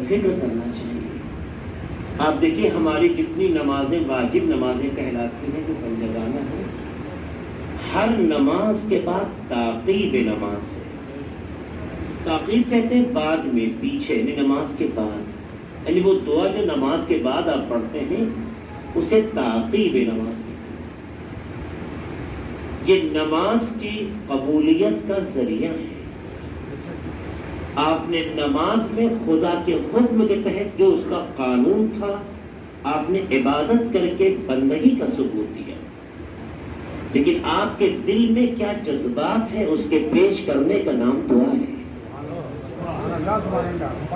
فکر کرنا چاہیے۔ آپ دیکھیے ہماری کتنی نمازیں واجب نمازیں کہلاتی ہیں جو بندگانہ ہیں، ہر نماز کے بعد تعقیب نماز ہے۔ تعقیب کہتے ہیں بعد میں، پیچھے، یعنی نماز کے بعد، یعنی وہ دعا جو نماز کے بعد آپ پڑھتے ہیں اسے تعقیب نماز کہتے ہیں۔ یہ نماز کی قبولیت کا ذریعہ ہے۔ آپ نے نماز میں خدا کے حکم کے تحت جو اس کا قانون تھا، آپ نے عبادت کر کے بندگی کا ثبوت دیا، لیکن آپ کے دل میں کیا جذبات ہیں اس کے پیش کرنے کا نام دعا ہے۔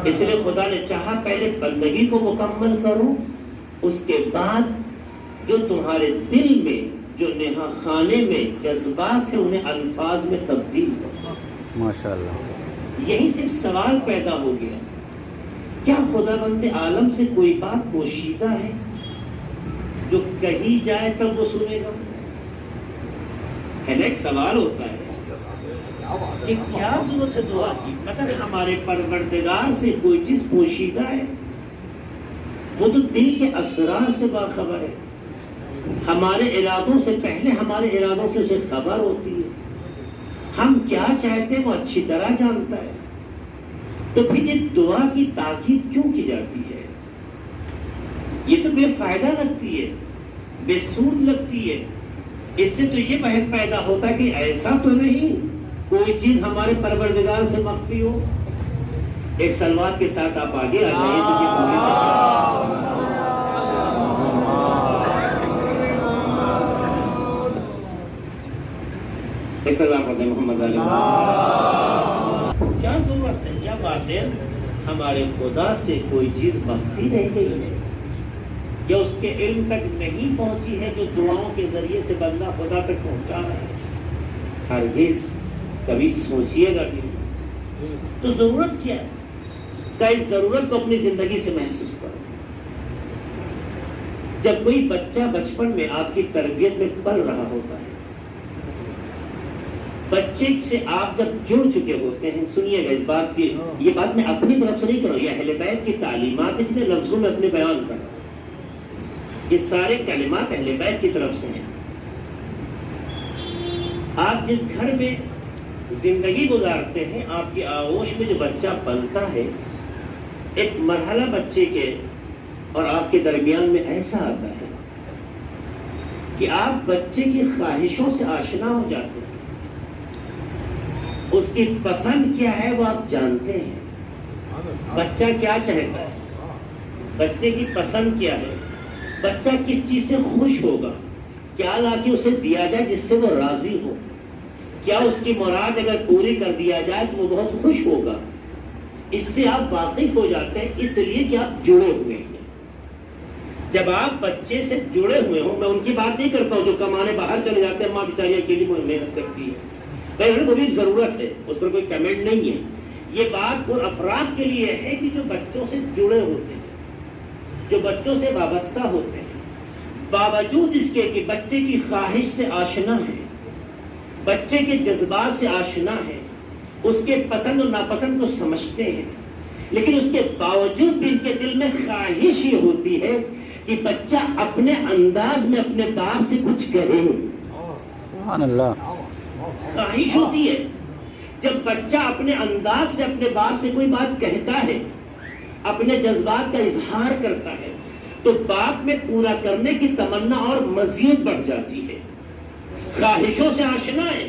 اس لیے خدا نے چاہا پہلے بندگی کو مکمل کرو، اس کے بعد جو تمہارے دل میں، جو نہا خانے میں جذبات ہیں انہیں الفاظ میں تبدیل کرو۔ ماشاءاللہ۔ یہی سے سوال پیدا ہو گیا، کیا خدا بند عالم سے کوئی بات پوشیدہ ہے جو کہی جائے تب وہ سنے گا؟ ایک سوال ہوتا ہے کہ کیا ضرورت ہے دعا کی، مگر ہمارے پروردگار سے کوئی چیز پوشیدہ ہے؟ وہ تو دل کے اسرار سے باخبر ہے، ہمارے ارادوں سے پہلے ہمارے ارادوں سے اسے خبر ہوتی ہے، ہم کیا چاہتے ہیں وہ اچھی طرح جانتا ہے۔ تو پھر یہ دعا کی تاکید کیوں کی جاتی ہے؟ یہ تو بے فائدہ لگتی ہے، بے سود لگتی ہے۔ اس سے تو یہ بحث پیدا ہوتا ہے کہ ایسا تو نہیں کوئی چیز ہمارے پروردگار سے مخفی ہو۔ ایک سلوات کے ساتھ آپ آگے آ جائیے جو کہ محمد علیہ کیا ضرورت ہے؟ یا واقعی ہمارے خدا سے کوئی چیز مخفی رہ گئی ہے یا اس کے علم تک نہیں پہنچی ہے جو دعاؤں کے ذریعے سے بندہ خدا تک پہنچا رہا ہے؟ ہرگز کبھی سوچئے گا بھی نہیں۔ تو ضرورت کیا ہے؟ کہ اس ضرورت کو اپنی زندگی سے محسوس کرو۔ جب کوئی بچہ بچپن میں آپ کی تربیت میں پل رہا ہوتا ہے، بچے سے آپ جب جڑ چکے ہوتے ہیں، سنیے گا اس بات کی، یہ بات میں اپنی طرف سے نہیں کر رہا ہوں، یہ اہل بیت کی تعلیمات ہیں جنہیں لفظوں میں اپنے بیان کر رہا ہوں، یہ سارے کلمات اہل بیت کی طرف سے ہیں۔ آپ جس گھر میں زندگی گزارتے ہیں، آپ کی آغوش میں جو بچہ پلتا ہے، ایک مرحلہ بچے کے اور آپ کے درمیان میں ایسا آتا ہے کہ آپ بچے کی خواہشوں سے آشنا ہو جاتے ہیں، اس کی پسند کیا ہے وہ آپ جانتے ہیں، بچہ کیا چاہتا ہے، بچے کی پسند کیا ہے، بچہ کس چیز سے خوش ہوگا، کیا لا کے اسے دیا جائے جس سے وہ راضی ہو، کیا اس کی مراد اگر پوری کر دیا جائے تو وہ بہت خوش ہوگا۔ اس سے آپ واقف ہو جاتے ہیں، اس لیے کہ آپ جڑے ہوئے ہیں۔ جب آپ بچے سے جڑے ہوئے ہوں، میں ان کی بات نہیں کرتا ہوں جو کمانے باہر چلے جاتے ہیں، ماں بیچاری اکیلی محنت کرتی ہے، وہ بھی ضرورت ہے، اس پر کوئی کمنٹ نہیں ہے۔ یہ بات ان افراد کے لیے ہے کہ جو بچوں سے جڑے ہوتے ہیں، جو بچوں سے وابستہ ہوتے ہیں، باوجود اس کے کہ بچے کی خواہش سے آشنا ہے، بچے کے جذبات سے آشنا ہے، اس کے پسند اور ناپسند کو سمجھتے ہیں، لیکن اس کے باوجود بھی ان کے دل میں خواہش یہ ہوتی ہے کہ بچہ اپنے انداز میں اپنے باپ سے کچھ کہے۔ سبحان اللہ۔ خواہش ہوتی ہے جب بچہ اپنے انداز سے اپنے باپ سے کوئی بات کہتا ہے، اپنے جذبات کا اظہار کرتا ہے، تو باپ میں پورا کرنے کی تمنا اور مزید بڑھ جاتی ہے۔ خواہشوں سے آشنا ہے،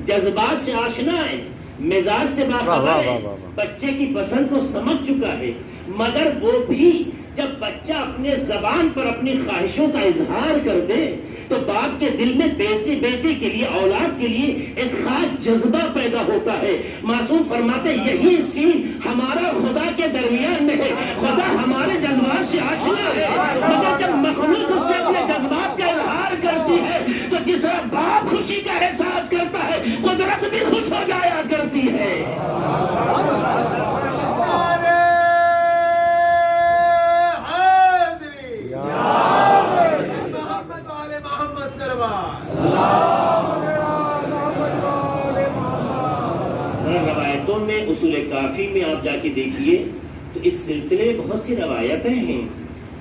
جذبات سے آشنا ہے، مزاج سے باخبر ہے، بچے کی پسند کو سمجھ چکا ہے، مگر وہ بھی جب بچہ اپنے زبان پر اپنی خواہشوں کا اظہار کر دے تو باپ کے دل میں بیٹے کے لیے، اولاد کے لیے ایک خاص جذبہ پیدا ہوتا ہے۔ معصوم فرماتے یہی سین ہمارا خدا کے درمیان میں ہے، خدا ہمارے جذبات سے آشنا ہے، مگر جب مخلوق اس سے اپنے جذبات کا اظہار کرتی ہے تو جس طرح باپ خوشی کا احساس کرتا ہے، قدرت بھی خوش ہو جایا کرتی ہے۔ روایتوں میں اصول کافی میں آپ جا کے دیکھیے تو اس سلسلے میں بہت سی روایتیں ہیں.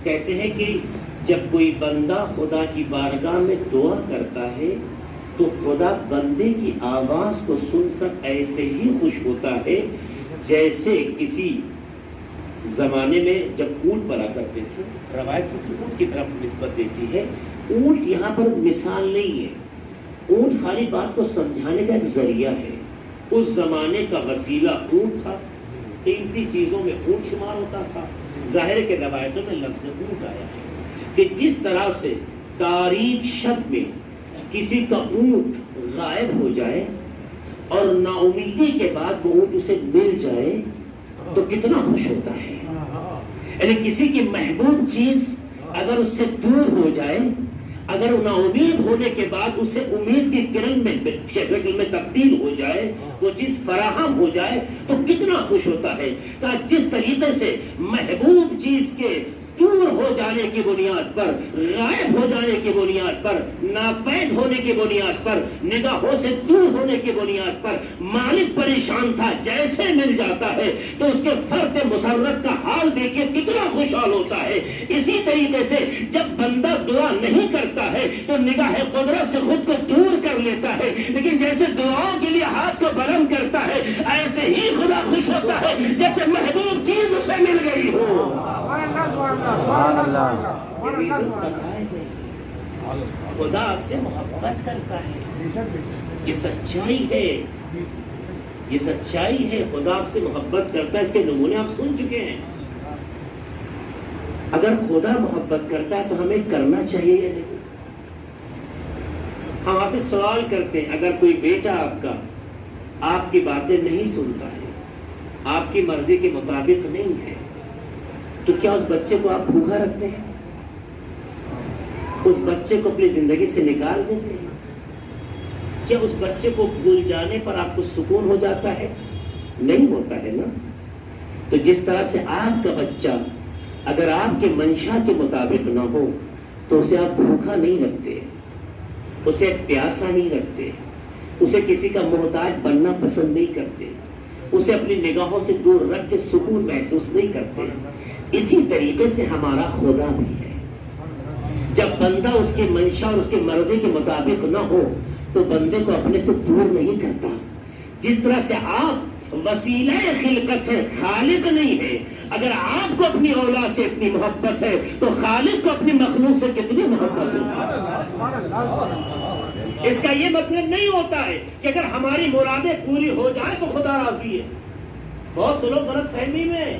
کہتے ہیں کہ جب کوئی بندہ خدا کی بارگاہ میں دعا کرتا ہے تو خدا بندے کی آواز کو سن کر ایسے ہی خوش ہوتا ہے جیسے کسی زمانے میں جب اونٹ پلا کرتے تھے. روایت اونٹ کی طرف نسبت دیتی ہے. اونٹ یہاں پر مثال نہیں ہے. اونٹ خالی بات کو سمجھانے کا ایک ذریعہ ہے. اس زمانے کا وسیلہ اونٹ تھا. قیمتی چیزوں میں اونٹ شمار ہوتا تھا. ظاہر کے روایتوں میں لفظ اونٹ آیا ہے کہ جس طرح سے تاریک شب میں کسی کا اونٹ غائب ہو جائے اور نا امیدی کے بعد وہ اونٹ اسے مل جائے تو کتنا خوش ہوتا ہے. یعنی کسی کی محبوب چیز اگر اس سے دور ہو جائے, اگر نا امید ہونے کے بعد اسے امید کی کرن میں تبدیل ہو جائے, وہ چیز فراہم ہو جائے تو کتنا خوش ہوتا ہے. کہ جس طریقے سے محبوب چیز کے دور ہو جانے کی بنیاد پر, غائب ہو جانے کی بنیاد پر, ناپید ہونے کی بنیاد پر, نگاہوں سے دور ہونے کی بنیاد پر مالک پریشان تھا, جیسے مل جاتا ہے تو اس کے فرد مسرت کا حال دیکھیے کتنا خوشحال ہوتا ہے. اسی طریقے سے جب بندہ دعا نہیں کرتا ہے تو نگاہ قدرت سے خود کو دور کر لیتا ہے, لیکن جیسے دعاؤں کے لیے ہاتھ کو بلند کرتا ہے ایسے ہی خدا خوش ہوتا ہے جیسے محبوب چیز اسے مل گئی ہو. سبحان اللہ. خدا آپ سے محبت کرتا ہے. یہ سچائی ہے, یہ سچائی ہے. خدا آپ سے محبت کرتا ہے. اس کے نمونے آپ سن چکے ہیں. اگر خدا محبت کرتا ہے تو ہمیں کرنا چاہیے یا نہیں؟ ہم آپ سے سوال کرتے ہیں, اگر کوئی بیٹا آپ کا آپ کی باتیں نہیں سنتا ہے, آپ کی مرضی کے مطابق نہیں ہے, تو کیا اس بچے کو آپ بھوکا رکھتے ہیں؟ اس بچے کو اپنی زندگی سے نکال دیتے ہیں؟ کیا اس بچے کو بھول جانے پر آپ کو سکون ہو جاتا ہے؟ نہیں ہوتا ہے نا. تو جس طرح سے آپ کا بچہ اگر آپ کے منشا کے مطابق نہ ہو تو اسے آپ بھوکا نہیں رکھتے, اسے پیاسا نہیں رکھتے, اسے کسی کا محتاج بننا پسند نہیں کرتے, اسے اپنی نگاہوں سے دور رکھ کے سکون محسوس نہیں کرتے. اسی طریقے سے ہمارا خدا بھی ہے. جب بندہ اس کی منشا اور اس کے مرضی کے مطابق نہ ہو تو بندے کو اپنے سے دور نہیں کرتا. جس طرح سے آپ وسیلہ خلقت ہے, خالق نہیں ہے. اگر آپ کو اپنی اولاد سے اتنی محبت ہے تو خالق کو اپنی مخلوق سے کتنی محبت ہے. اس کا یہ مطلب نہیں ہوتا ہے کہ اگر ہماری مرادیں پوری ہو جائیں تو خدا راضی ہے. بہت سے لوگ غلط فہمی میں ہیں.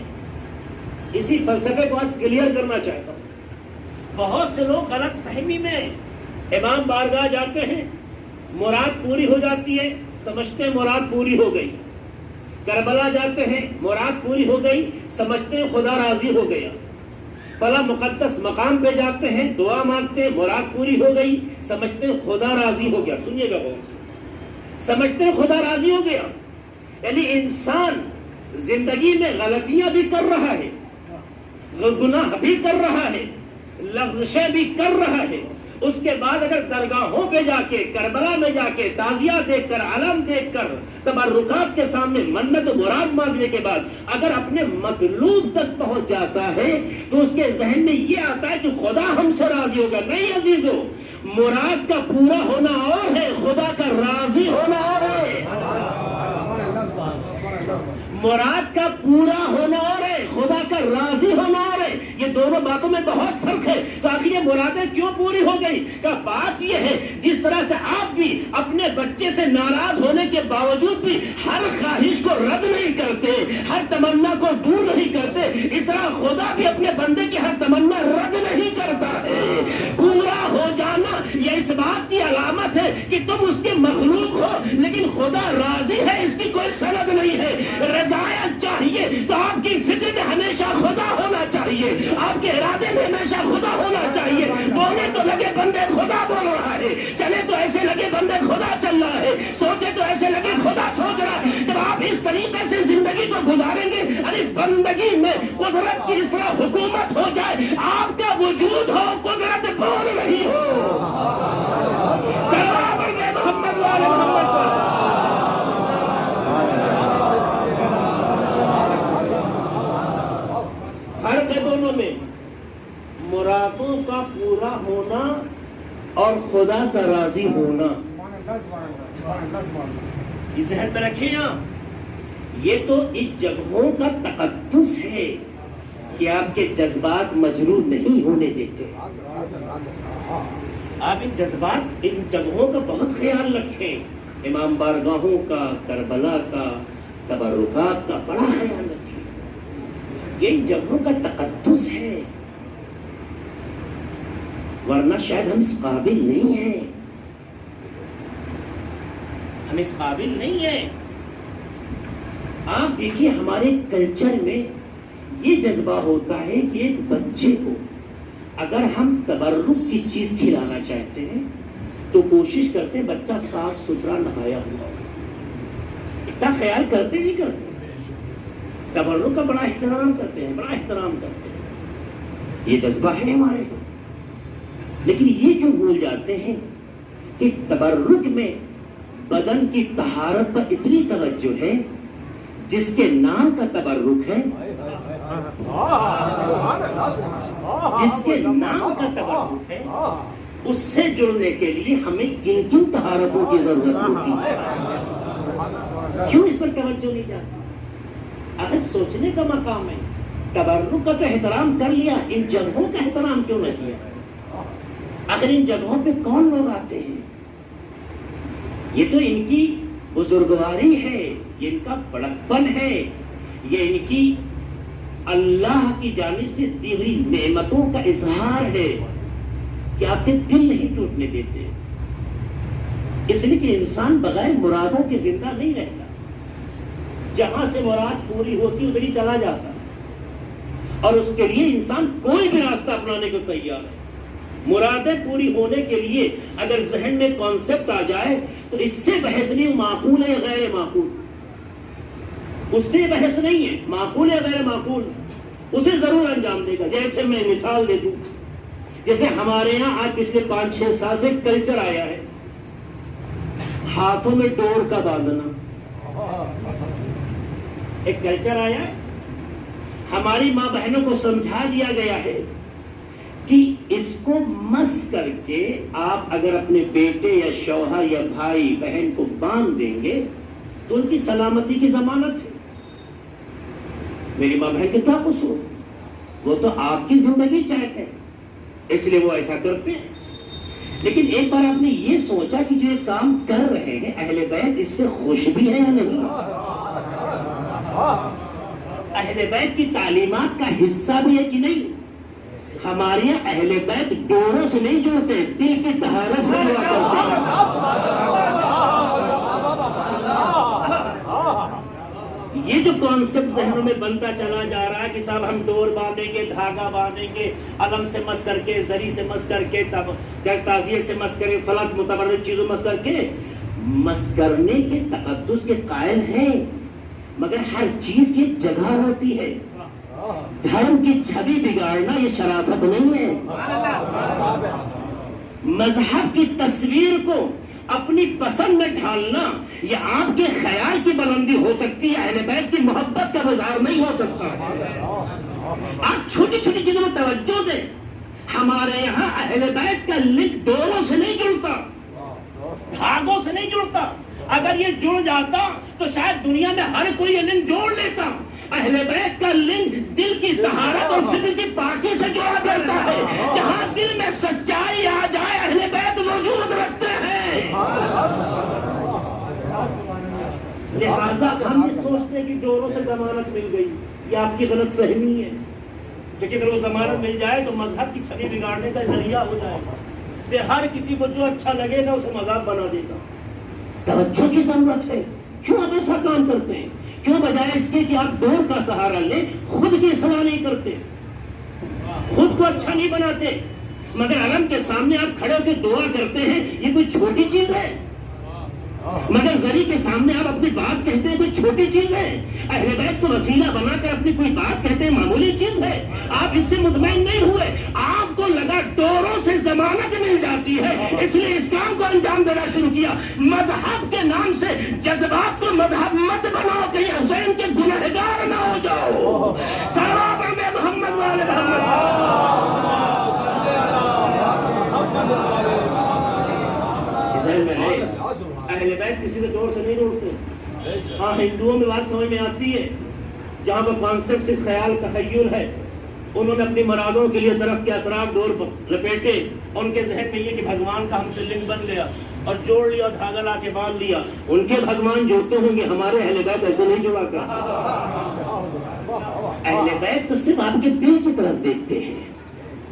اسی فلسفے کو آج کلیئر کرنا چاہتا ہوں. بہت سے لوگ غلط فہمی میں ہیں. امام بارگاہ جاتے ہیں, مراد پوری ہو جاتی ہے, سمجھتے ہیں مراد پوری ہو گئی. کربلا جاتے ہیں, مراد پوری ہو گئی, سمجھتے ہیں خدا راضی ہو گیا. فلاں مقدس مقام پہ جاتے ہیں, دعا مانگتے ہیں, مراد پوری ہو گئی, سمجھتے ہیں خدا راضی ہو گیا. سنیے گا غور سے, سمجھتے ہیں خدا راضی ہو گیا. یعنی انسان زندگی میں غلطیاں بھی کر رہا ہے, گناہ بھی کر رہا ہے, لغزشیں بھی کر رہا ہے. اس کے بعد اگر درگاہوں پہ جا کے, کربلا میں جا کے تعزیہ دیکھ کر, علم دیکھ کر, تبرکات کے سامنے منت و مراد مانگنے کے بعد اگر اپنے مطلوب تک پہنچ جاتا ہے تو اس کے ذہن میں یہ آتا ہے کہ خدا ہم سے راضی ہوگا. نہیں عزیزو, مراد کا پورا ہونا اور ہے, خدا کا راضی ہونا اور ہے. مراد کا پورا ہونا اور ہے, خدا کا راضی ہونا اور ہے. یہ دونوں باتوں میں بہت فرق ہے. تو آخر یہ مرادیں کیوں پوری ہو گئی؟ کہ بات یہ ہے جس طرح سے آپ بھی اپنے بچے سے ناراض ہونے کے باوجود بھی ہر خواہش کو رد نہیں کرتے, ہر تمنا کو دور نہیں کرتے, اس طرح خدا بھی اپنے بندے کی ہر تمنا رد نہیں کرتا ہے. پورا ہو جانا یہ اس بات کی علامت ہے کہ تم اس کے مخلوق ہو, لیکن خدا راضی ہے اس کی کوئی سند نہیں ہے. رضایت چاہیے تو آپ کی فکر میں ہمیشہ خدا ہونا چاہیے, آپ کے ارادے میں ہمیشہ خدا ہونا چاہیے. بولے تو لگے بندے خدا بول رہا ہے, چلے تو ایسے لگے بندے خدا چل رہا ہے, سوچے تو ایسے لگے خدا سوچ رہا ہے. جب آپ اس طریقے سے زندگی کو گزاریں گے, ارے بندگی میں قدرت کی اس طرح حکومت ہو جائے, آپ کا وجود ہو, قدرت بول رہی ہو. سلام علیکم محمد والے محمد پر. فرق ہے دونوں میں، مرادوں کا پورا ہونا اور خدا کا راضی ہونا. یہ ذہن میں رکھیں آپ. یہ تو ان جگہوں کا تقدس ہے کہ آپ کے جذبات مجروح نہیں ہونے دیتے. آپ ان جذبات، ان جگہوں کا بہت خیال رکھیں. امام بارگاہوں کا، کربلا کا، تبرکات کا بڑا خیال رکھیں. یہ ان جگہوں کا تقدس ہے، ورنہ شاید ہم اس قابل نہیں ہیں. ہم اس قابل نہیں ہیں. آپ دیکھیے ہمارے کلچر میں یہ جذبہ ہوتا ہے کہ ایک بچے کو اگر ہم تبرک کی چیز کھلانا چاہتے ہیں تو کوشش کرتے ہیں بچہ صاف ستھرا نہایا ہوا ہو. اتنا خیال کرتے نہیں کرتے. تبرک کا بڑا احترام کرتے ہیں، بڑا احترام کرتے ہیں. یہ جذبہ ہے ہمارے یہاں. لیکن یہ کیوں بھول جاتے ہیں کہ تبرک میں بدن کی طہارت پر اتنی توجہ ہے، جس کے نام کا تبرک ہے، جس کے نام کا تبرک ہے، اس سے جڑنے کے لیے ہمیں کن کن طہارتوں کی ضرورت ہوتی ہے. کیوں اس پر توجہ نہیں جاتی؟ اگر سوچنے کا مقام ہے. تبرک کا تو احترام کر لیا، ان جگہوں کا احترام کیوں نہ کیا؟ اگر ان جگہوں پہ کون لوگ آتے ہیں؟ یہ تو ان کی بزرگواری ہے، یہ ان کا بڑکپن ہے، یہ ان کی اللہ کی جانب سے دی ہوئی نعمتوں کا اظہار ہے کہ آپ کے دل نہیں ٹوٹنے دیتے. اس لیے کہ انسان بغیر مرادوں کے زندہ نہیں رہتا. جہاں سے مراد پوری ہوتی ادھر ہی چلا جاتا، اور اس کے لیے انسان کوئی بھی راستہ اپنانے کو تیار ہے. مرادیں پوری ہونے کے لیے اگر ذہن میں کانسیپٹ آ جائے تو اس سے بحث نہیں معقول ہے یا غیر معقول. اس سے بحث نہیں ہے معقول ہے غیر معقول، اسے ضرور انجام دے گا. جیسے میں مثال دے دوں، جیسے ہمارے یہاں آج پچھلے 5-6 سال سے کلچر آیا ہے ہاتھوں میں ڈور کا باندھنا. ایک کلچر آیا ہے. ہماری ماں بہنوں کو سمجھا دیا گیا ہے کہ اس کو مس کر کے آپ اگر اپنے بیٹے یا شوہر یا بھائی بہن کو باندھ دیں گے تو ان کی سلامتی کی ضمانت ہے. میری ماں بہن کے کیا قصور؟ وہ تو آپ کی زندگی چاہتے ہیں، اس لیے وہ ایسا کرتے ہیں. لیکن ایک بار آپ نے یہ سوچا کہ جو یہ کام کر رہے ہیں اہل بیت اس سے خوش بھی ہے یا نہیں؟ اہل بیت کی تعلیمات کا حصہ بھی ہے کہ نہیں؟ ہمارے یہاں اہل بیت ڈوروں سے نہیں جڑتے، دل کی طہارت سے جڑا کرتے ہیں. یہ جو کانسیپٹ ذہنوں میں بنتا چلا جا رہا ہے کہ صاحب ہم ڈور باندھیں گے، دھاگا باندھیں گے، علم سے مس کر کے، زری سے مس کر کے، تعزیے سے مس کرے، فلک متبرک چیزوں مس کر کے، مس کرنے کے تقدس کے قائل ہیں، مگر ہر چیز کی جگہ ہوتی ہے. دھرم کی چھوی بگاڑنا یہ شرافت نہیں ہے. مذہب کی تصویر کو اپنی پسند میں ڈھالنا یہ آپ کے خیال کی بلندی ہو سکتی ہے، اہل بیت کی محبت کا مظہر نہیں ہو سکتا. آپ چھوٹی چھوٹی چیزوں میں توجہ دیں. ہمارے یہاں اہل بیت کا لنک ڈوروں سے نہیں جڑتا، دھاگوں سے نہیں جڑتا. اگر یہ جڑ جاتا تو شاید دنیا میں ہر کوئی یہ لنک جوڑ لیتا. اہل بیت کا لنک دل کی طہارت اور فکر کی پاکی سے جڑا کرتا ہے. جہاں دل میں سچائی آ جائے اہل بیت وجود رکھتے ہیں. لہذا ہم یہ سوچتے ہیں کہ ڈوروں سے ضمانت مل گئی، یہ آپ کی غلط فہمی ہے. کیونکہ اگر وہ ضمانت مل جائے تو مذہب کی چھوی بگاڑنے کا ذریعہ ہو جائے گا. پھر ہر کسی کو جو اچھا لگے گا اسے مذہب بنا دے گا. توجہ کی ضرورت ہے. کیوں آپ ایسا کام کرتے ہیں؟ کیوں بجائے اس کے کہ آپ ڈور کا سہارا لیں خود کی اصلاح نہیں کرتے، خود کو اچھا نہیں بناتے، مگر علم کے سامنے آپ کھڑے ہو کے دعا کرتے ہیں؟ یہ کوئی چھوٹی چیز ہے؟ مگر زری کے سامنے آپ اپنی بات کہتے ہیں کوئی چھوٹی چیز ہے؟ اہل بیت کو وسیلہ بنا کر اپنی کوئی بات کہتے ہیں معمولی چیز ہے؟ آپ اس سے مطمئن نہیں ہوئے، آپ کو لگا ڈوروں سے ضمانت مل جاتی ہے، اس لیے اس کام کو انجام دینا شروع کیا. مذہب کے نام سے جذبات کو مذہب مت بناؤ، کہیں حسین کے گنہگار نہ ہو جاؤ. سلام محمد والے بیت کسی کے دور سے نہیں روکتے. ہاں ہندوؤں میں بات سمجھ میں آتی ہے, جہاں وہ کانسیپٹ سے خیال تخیل ہے, انہوں نے اپنی مرادوں کے لیے درخت کے اطراف ڈور لپیٹے اور ان کے ذہن میں یہ کہ بھگوان کا ہم سے لنگ بن گیا اور جوڑ لیا اور دھاگا لا کے باندھ لیا. ان کے بھگوان جوڑتے ہوں گے, ہمارے اہل بیت ایسے نہیں جوڑا کر. اہل بیت تو صرف آپ کے دل کی طرف دیکھتے ہیں.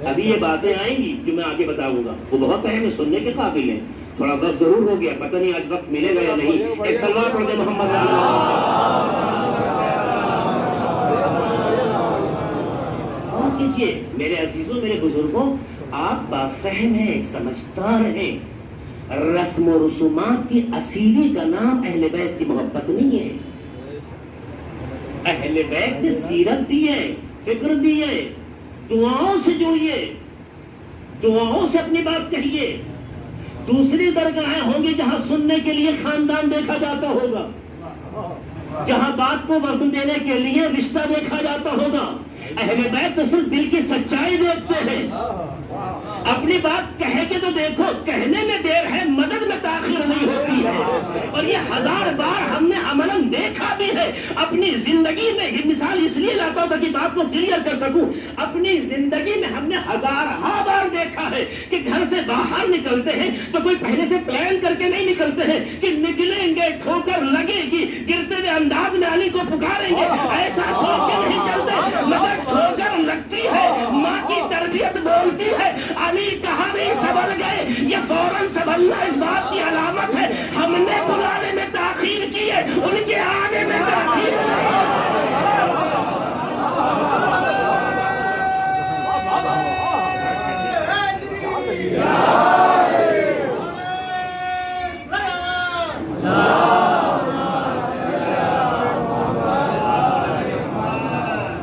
ابھی یہ باتیں آئیں گی جو میں آگے بتاؤں گا, وہ بہت اہم ہے, سننے کے قابل ہیں. تھوڑا وقت ضرور ہو گیا, پتہ نہیں آج وقت ملے گا یا نہیں. ایک سلوات پڑھ دے محمد کیجئے. میرے عزیزوں, میرے بزرگوں, آپ بافہم ہیں, سمجھدار ہیں. رسم و رسومات کی اسیری کا نام اہل بیت کی محبت نہیں ہے. اہل بیت نے سیرت دی ہے, فکر دی ہے. دعاؤں سے جڑیے, دعاؤں سے اپنی بات کہیے. دوسری درگاہیں ہوں گی جہاں سننے کے لیے خاندان دیکھا جاتا ہوگا, جہاں بات کو وقت دینے کے لیے رشتہ دیکھا جاتا ہوگا. اہل بیت تو صرف دل کی سچائی دیکھتے ہیں. اپنی بات کہے کے تو دیکھو, کہنے میں دیر ہے, مدد میں تاخیر نہیں ہوتی ہے. اور یہ 1000 بار ہم نے عملاً دیکھا بھی ہے اپنی زندگی میں. یہ مثال اس لیے لاتا ہوں تاکہ بات کو کلیئر کر سکوں. اپنی زندگی میں ہم نے 1000 بار دیکھا ہے کہ گھر سے باہر نکلتے ہیں تو کوئی پہلے سے پلان کر کے نہیں نکلتے ہیں کہ نکلیں گے, ٹھوکر لگے گی, گرتے ہوئے انداز میں علی کو پکاریں گے, ایسا سوچ کے نہیں چلتے. مگر ٹھوکر لگتی ہے, ماں کی تربیت بولتی ہے, علی کہاں نہیں سنبھل گئے, یہ فوراً سنبھلنا اس بات کی علامت ہے. ہم نے بلانے میں تاخیر کی ہے, ان کے آنے میں تاخیر نہیں.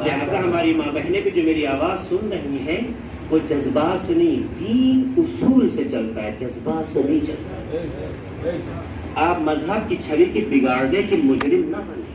لہذا ہماری ماں بہنیں بھی جو میری آواز سن رہی ہیں, وہ جذبات سے نہیں, 3 اصول سے چلتا ہے, جذبات سے نہیں چلتا. آپ مذہب کی چھوی کی بگاڑنے کے مجرم نہ بنیں.